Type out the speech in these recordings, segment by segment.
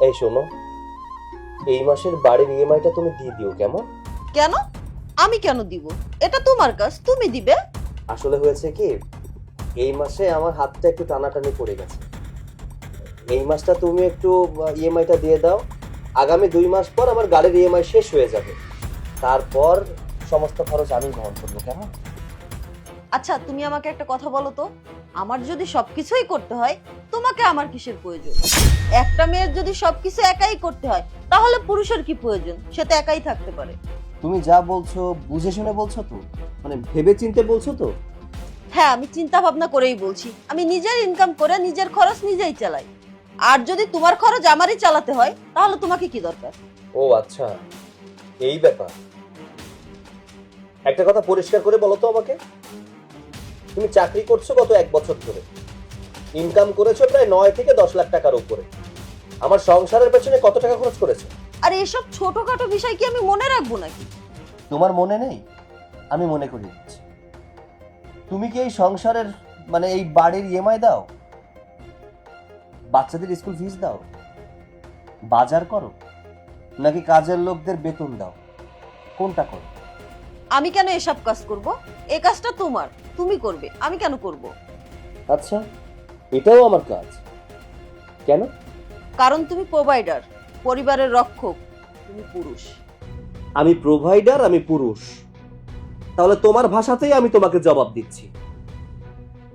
এই শোনো, এই মাসের বাড়ির ইএমআইটা তুমি দিয়ে দিও কেমন? কেন? আমি কেন দিব? এটা তোমার কাজ, তুমি দিবে। আসলে হয়েছে কি, এই মাসে আমার হাতটা একটু টানাটানি পড়ে গেছে। এই মাসটা তুমি একটু ইএমআইটা দিয়ে দাও। আগামী 2 মাস পর আমার গাড়ির ইএমআই শেষ হয়ে যাবে, তারপর সমস্ত খরচ আমি বহন করবো কেমন? আচ্ছা, তুমি আমাকে একটা কথা বলো তো, আমার যদি সবকিছুই করতে হয়, তোমাকে আমার কিসের প্রয়োজন? একটা মেয়ের যদি সবকিছু একাই করতে হয়, তাহলে পুরুষের কি প্রয়োজন? সে তো একাই থাকতে পারে। তুমি যা বলছো বুঝে শুনে বলছো তো, মানে ভেবে চিন্তে বলছো তো? হ্যাঁ, আমি চিন্তা ভাবনা করেই বলছি। আমি নিজের ইনকাম করে নিজের খরচ নিজেই চালাই। আর যদি তোমার খরচ আমারই চালাতে হয়, তাহলে তোমাকে কি দরকার? ও আচ্ছা, এই ব্যাপার। একটা কথা পরিষ্কার করে বলো তো আমাকে, তুমি চাকরি করছো গত 1 বছর ধরে, ইনকাম করেছো প্রায় 9 থেকে 10 লাখ টাকার উপরে। আমার সংসারের পেছনে কত টাকা খরচ করেছো? আর এসব ছোটখাটো বিষয় কি আমি মনে রাখবো নাকি? তোমার মনে নেই? আমি মনে করিয়ে দিচ্ছি। তুমি কি এই সংসারের মানে এই বাড়ির ইএমআই দাও, বাচ্চাদের স্কুল ফিস দাও, বাজার করো, নাকি কাজের লোকদের বেতন দাও? কোনটা করো? আমি কেন এসব কাজ করব? এই কাজটা তোমার, তুমি করবে, আমি কেন করব? আচ্ছা, এটাও আমার কাজ। কেন? কারণ তুমি প্রোভাইডার, পরিবারের রক্ষক, তুমি পুরুষ। আমি প্রোভাইডার, আমি পুরুষ। তাহলে তোমার ভাষাতেই আমি তোমাকে জবাব দিচ্ছি।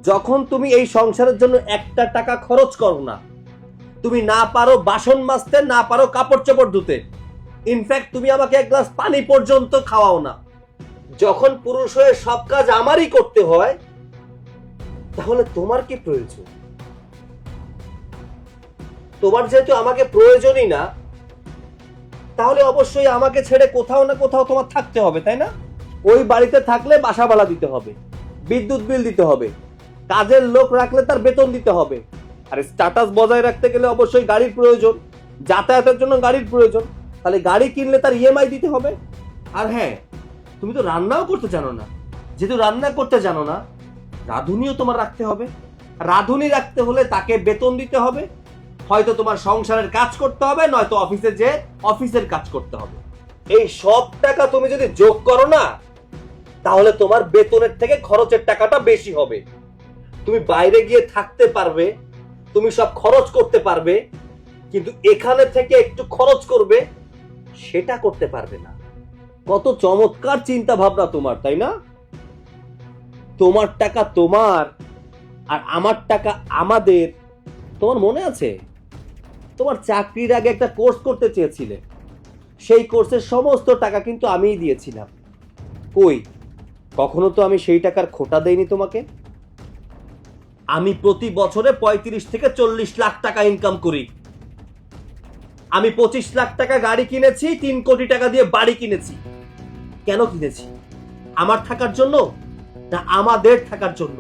যখন তুমি এই সংসারের জন্য একটা টাকা খরচ করো না, তুমি না পারো বাসন মাজতে, না পারো কাপড় চোপড় ধুতে, ইনফ্যাক্ট তুমি আমাকে এক গ্লাস পানি পর্যন্ত খাওয়াও না, যখন পুরুষ হয়ে সব কাজ আমারই করতে হয়, তাহলে তোমার কি প্রয়োজন? তোমার যেহেতু আমাকে প্রয়োজনই না, তাহলে অবশ্যই আমাকে ছেড়ে কোথাও না কোথাও তোমার থাকতে হবে, তাই না? ওই বাড়িতে থাকলে বাসা ভাড়া দিতে হবে, বিদ্যুৎ বিল দিতে হবে, কাজের লোক রাখলে তার বেতন দিতে হবে, আর স্ট্যাটাস বজায় রাখতে গেলে অবশ্যই গাড়ির প্রয়োজন, যাতায়াতের জন্য গাড়ির প্রয়োজন, তাহলে গাড়ি কিনলে তার ইএমআই দিতে হবে। আর হ্যাঁ, তুমি তো রান্নাও করতে জানো না। যেহেতু রান্না করতে জানো না, রাঁধুনিও তোমার রাখতে হবে। রাঁধুনি রাখতে হলে তাকে বেতন দিতে হবে, হয়তো তোমার সংসারের কাজ করতে হবে, নয়তো অফিসে যে অফিসের কাজ করতে হবে। এই সব টাকা তুমি যদি যোগ করো না, তাহলে তোমার বেতনের থেকে খরচের টাকাটা বেশি হবে। তুমি বাইরে গিয়ে থাকতে পারবে, তুমি সব খরচ করতে পারবে, কিন্তু এখানে থেকে একটু খরচ করবে সেটা করতে পারবে না। কত চমৎকার চিন্তা ভাবনা তোমার, তাই না? তোমার টাকা তোমার আর আমার টাকা আমাদের। তোমার মনে আছে, তোমার চাকরির আগে একটা কোর্স করতে চেয়েছিলে, সেই কোর্সের সমস্ত টাকা কিন্তু আমিই দিয়েছিলাম। কই, কখনো তো আমি সেই টাকার খোটা দেইনি তোমাকে। আমি প্রতি বছরে 35 থেকে 40 লাখ টাকা ইনকাম করি। আমি 25 লাখ টাকা গাড়ি কিনেছি, 3 কোটি টাকা দিয়ে বাড়ি কিনেছি। কেন কিনেছি? আমার থাকার জন্য না আমাদের থাকার জন্য?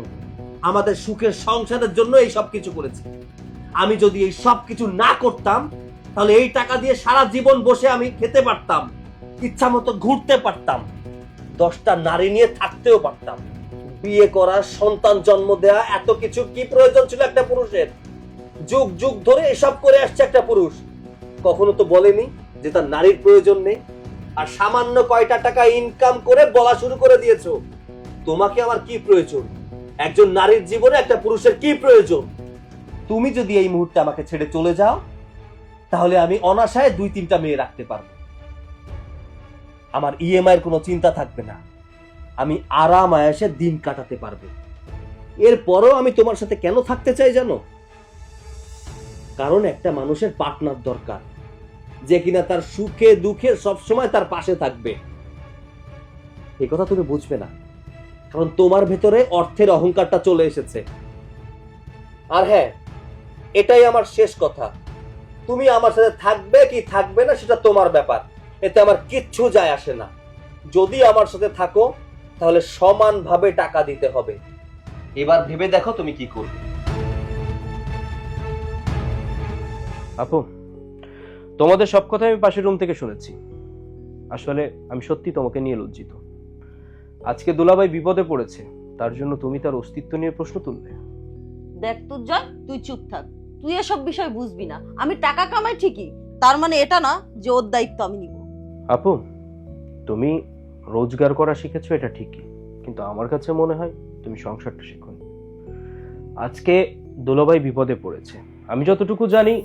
আমাদের সুখের সংসারের জন্য এই সব কিছু করেছি। আমি যদি এই সব কিছু না করতাম, তাহলে এই টাকা দিয়ে সারা জীবন বসে আমি খেতে পারতাম, ইচ্ছা মতো ঘুরতে পারতাম, 10টা নারী নিয়ে থাকতেও পারতাম। বিয়ে করা, সন্তান জন্ম দেয়া, এত কিছু কি প্রয়োজন ছিল একটা পুরুষের? যুগ যুগ ধরে এসব করে আসছে একটা পুরুষ, কখনো তো বলেনি যে তার নারীর প্রয়োজন নেই। আর সামান্য কয়টা টাকা ইনকাম করে বলা শুরু করে দিয়েছো, তোমাকে আমার কি প্রয়োজন? একজন নারীর জীবনে একটা পুরুষের কি প্রয়োজন? তুমি যদি এই মুহূর্তে আমাকে ছেড়ে চলে যাও, তাহলে আমি অনাশায় 2-3টা মেয়ে রাখতে পারবো। আমার ইএমআই এর কোনো চিন্তা থাকবে না, আমি আরাম আয়েশে দিন কাটাতে পারবো। এরপরও আমি তোমার সাথে কেন থাকতে চাই জানো? কারণ একটা মানুষের পার্টনার দরকার, যে কিনা তার সুখে দুঃখে সবসময় তার পাশে থাকবে। এই কথা তুমি বুঝবে না, কারণ তোমার ভেতরে অর্থের অহংকারটা চলে এসেছে। আর হ্যাঁ, এটাই আমার শেষ কথা। তুমি আমার সাথে থাকবে কি থাকবে না সেটা তোমার ব্যাপার, এতে আমার কিচ্ছু যায় আসে না। যদি আমার সাথে থাকো, তাহলে সমানভাবে টাকা দিতে হবে। এবার ভেবে দেখো তুমি কি করবে। আপু, তোমাদের সব কথা আমি পাশের রুম থেকে শুনেছি। আসলে আমি সত্যি তোমাকে নিয়ে লজ্জিত। আজকে দুলাভাই বিপদে পড়েছে, তার জন্য তুমি তার অস্তিত্ব নিয়ে প্রশ্ন তুলবে? দেখ তুই, জয়, তুই চুপ থাক। তুই এসব বিষয় বুঝবি না। আমি টাকা কামাই ঠিকই, তার মানে এটা না যে ওর দায়িত্ব আমি নিব। আপু, তুমি রোজগার করা শিখেছো এটা ঠিকই, কিন্তু আমার কাছে মনে হয় তুমি সংসারটা শেখোনি। আজকে দুলাভাই বিপদে পড়েছে, আমি যতটুকু জানি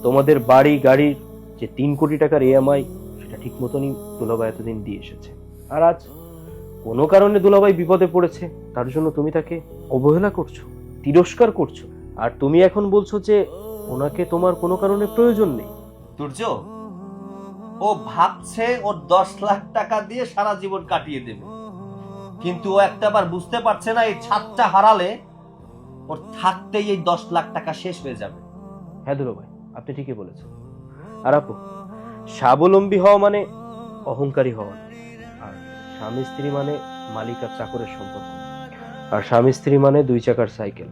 তোমাদের বাড়ি গাড়ির যে 3 কোটি টাকার EMI সেটা ঠিক মতনই দুলাভাই এতদিন দিয়ে এসেছে। আর আজ কোনো কারণে দুলাভাই বিপদে পড়েছে, তার জন্য তুমি তাকে অবহেলা করছো, তিরস্কার করছো। আর তুমি এখন বলছো যে ওনাকে তোমার কোনো কারণে প্রয়োজন নেই। সূর্য, ও ভাবছে ওর 10 লাখ টাকা দিয়ে সারা জীবন কাটিয়ে দেবে, কিন্তু ও একটাবার বুঝতে পারছে না এই ছাদটা হারালে ওর থাকতেই এই 10 লাখ টাকা শেষ হয়ে যাবে। হ্যাঁ দুলাভাই, আপনি ঠিকই বলেছেন। আর আপু, স্বাবলম্বী হওয়া মানে অহংকারী হওয়া না। আর স্বামী স্ত্রী মানে মালিক আর চাকরের সম্পর্ক। আর স্বামী স্ত্রী মানে 2 চাকার সাইকেল,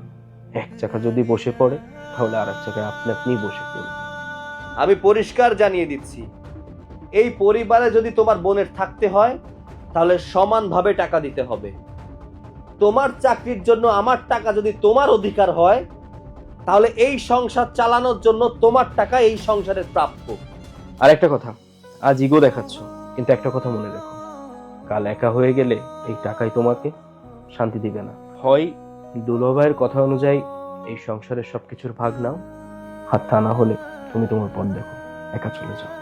এক চাকা যদি বসে পড়ে তাহলে আর এক চাকায় আপনি আপনিই বসে পড়বে। আমি পরিষ্কার জানিয়ে দিচ্ছি, এই পরিবারে যদি তোমার বোনের থাকতে হয় তাহলে সমানভাবে টাকা দিতে হবে। তোমার চাকরির জন্য আমার টাকা যদি তোমার অধিকার হয়, তাহলে এই সংসার চালানোর জন্য তোমার টাকা এই সংসারের প্রাপ্য। আর একটা কথা, আজ ইগো দেখাচ্ছ, কিন্তু একটা কথা মনে রেখো, কাল একা হয়ে গেলে এই টাকাই তোমাকে শান্তি দিবে না। হয় দুলাভাইয়ের কথা অনুযায়ী এই সংসারের সবকিছুর ভাগ নাও, আর তা না হলে তুমি তোমার পথ দেখো, একা চলে যাও।